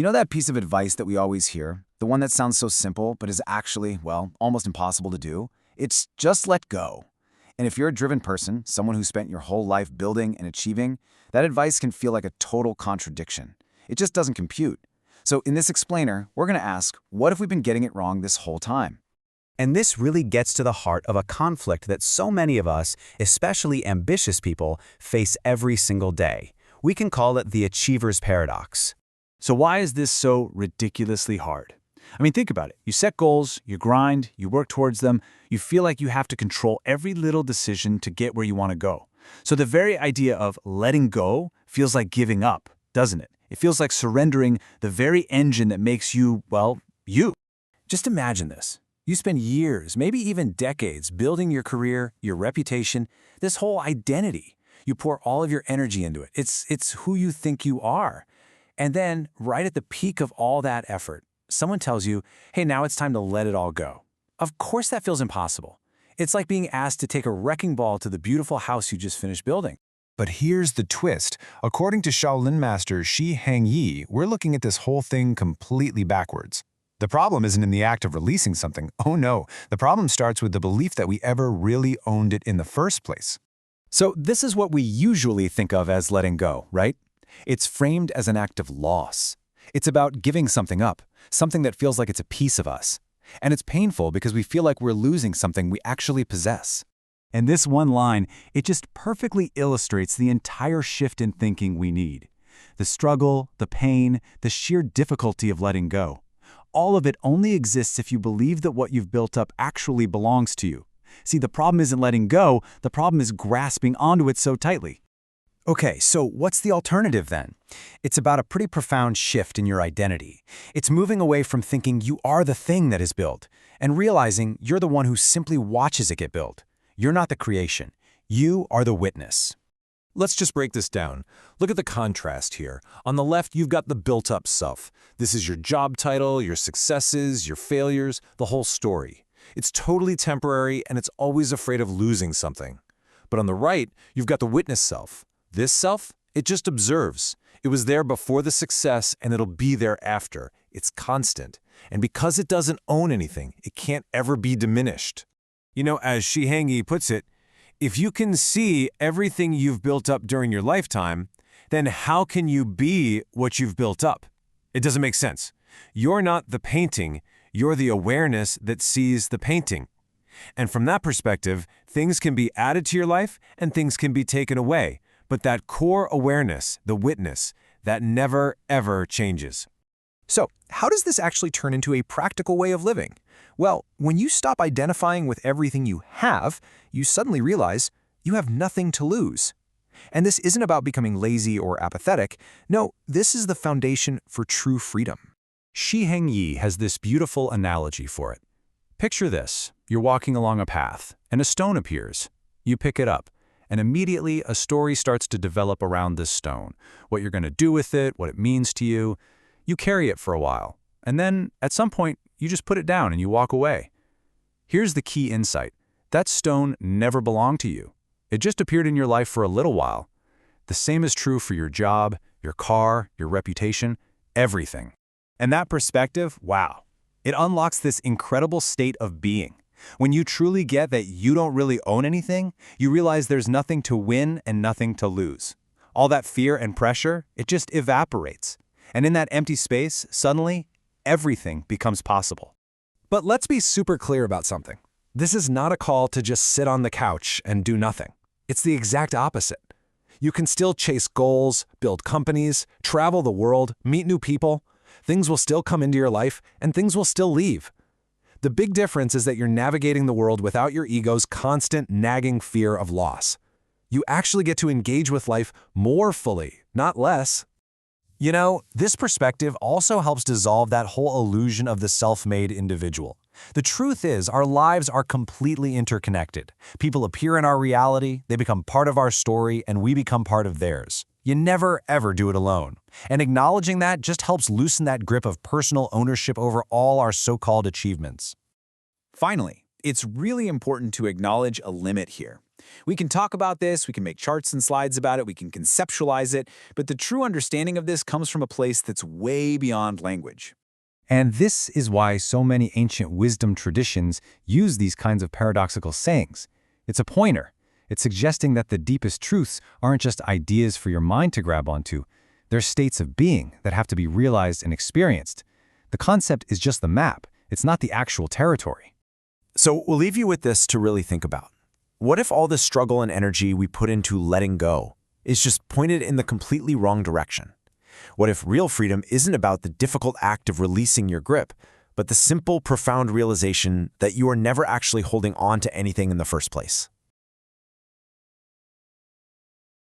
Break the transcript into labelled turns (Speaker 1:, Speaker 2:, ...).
Speaker 1: You know that piece of advice that we always hear? The one that sounds so simple, but is actually, well, almost impossible to do? It's just let go. And if you're a driven person, someone who spent your whole life building and achieving, that advice can feel like a total contradiction. It just doesn't compute. So in this explainer, we're going to ask, what if we've been getting it wrong this whole time?
Speaker 2: And this really gets to the heart of a conflict that so many of us, especially ambitious people, face every single day. We can call it the achiever's paradox.
Speaker 3: So why is this so ridiculously hard? I mean, think about it. You set goals, you grind, you work towards them, you feel like you have to control every little decision to get where you want to go. So the very idea of letting go feels like giving up, doesn't it? It feels like surrendering the very engine that makes you, well, you.
Speaker 4: Just imagine this. You spend years, maybe even decades, building your career, your reputation, this whole identity. You pour all of your energy into it. It's who you think you are. And then, right at the peak of all that effort, someone tells you, hey, now it's time to let it all go. Of course that feels impossible. It's like being asked to take a wrecking ball to the beautiful house you just finished building.
Speaker 5: But here's the twist. According to Shaolin master Shi Hengyi, we're looking at this whole thing completely backwards. The problem isn't in the act of releasing something. Oh no, the problem starts with the belief that we ever really owned it in the first place.
Speaker 4: So this is what we usually think of as letting go, right? It's framed as an act of loss. It's about giving something up, something that feels like it's a piece of us. And it's painful because we feel like we're losing something we actually possess.
Speaker 3: And this one line, it just perfectly illustrates the entire shift in thinking we need. The struggle, the pain, the sheer difficulty of letting go. All of it only exists if you believe that what you've built up actually belongs to you. See, the problem isn't letting go, the problem is grasping onto it so tightly.
Speaker 4: Okay, so what's the alternative then? It's about a pretty profound shift in your identity. It's moving away from thinking you are the thing that is built and realizing you're the one who simply watches it get built. You're not the creation. You are the witness.
Speaker 6: Let's just break this down. Look at the contrast here. On the left, you've got the built-up self. This is your job title, your successes, your failures, the whole story. It's totally temporary and it's always afraid of losing something. But on the right, you've got the witness self. This self, it just observes. It was there before the success and it'll be there after. It's constant. And because it doesn't own anything, it can't ever be diminished. You know, as Shi Hengyi puts it, if you can see everything you've built up during your lifetime, then how can you be what you've built up? It doesn't make sense. You're not the painting, you're the awareness that sees the painting. And from that perspective, things can be added to your life and things can be taken away. But that core awareness, the witness, that never, ever changes.
Speaker 7: So, how does this actually turn into a practical way of living? Well, when you stop identifying with everything you have, you suddenly realize you have nothing to lose. And this isn't about becoming lazy or apathetic. No, this is the foundation for true freedom.
Speaker 4: Shi Hengyi has this beautiful analogy for it. Picture this. You're walking along a path, and a stone appears. You pick it up. And immediately, a story starts to develop around this stone. What you're going to do with it, what it means to you. You carry it for a while. And then, at some point, you just put it down and you walk away. Here's the key insight. That stone never belonged to you. It just appeared in your life for a little while. The same is true for your job, your car, your reputation, everything. And that perspective, wow, it unlocks this incredible state of being. When you truly get that you don't really own anything, you realize there's nothing to win and nothing to lose. All that fear and pressure, it just evaporates. And in that empty space, suddenly, everything becomes possible.
Speaker 7: But let's be super clear about something. This is not a call to just sit on the couch and do nothing. It's the exact opposite. You can still chase goals, build companies, travel the world, meet new people. Things will still come into your life, and things will still leave. The big difference is that you're navigating the world without your ego's constant nagging fear of loss. You actually get to engage with life more fully, not less. You know, this perspective also helps dissolve that whole illusion of the self-made individual. The truth is, our lives are completely interconnected. People appear in our reality, they become part of our story, and we become part of theirs. You never, ever do it alone. And acknowledging that just helps loosen that grip of personal ownership over all our so-called achievements.
Speaker 1: Finally, it's really important to acknowledge a limit here.
Speaker 3: We can talk about this, we can make charts and slides about it, we can conceptualize it, but the true understanding of this comes from a place that's way beyond language.
Speaker 2: And this is why so many ancient wisdom traditions use these kinds of paradoxical sayings. It's a pointer. It's suggesting that the deepest truths aren't just ideas for your mind to grab onto. They're states of being that have to be realized and experienced. The concept is just the map. It's not the actual territory.
Speaker 8: So we'll leave you with this to really think about. What if all the struggle and energy we put into letting go is just pointed in the completely wrong direction? What if real freedom isn't about the difficult act of releasing your grip, but the simple, profound realization that you are never actually holding on to anything in the first place?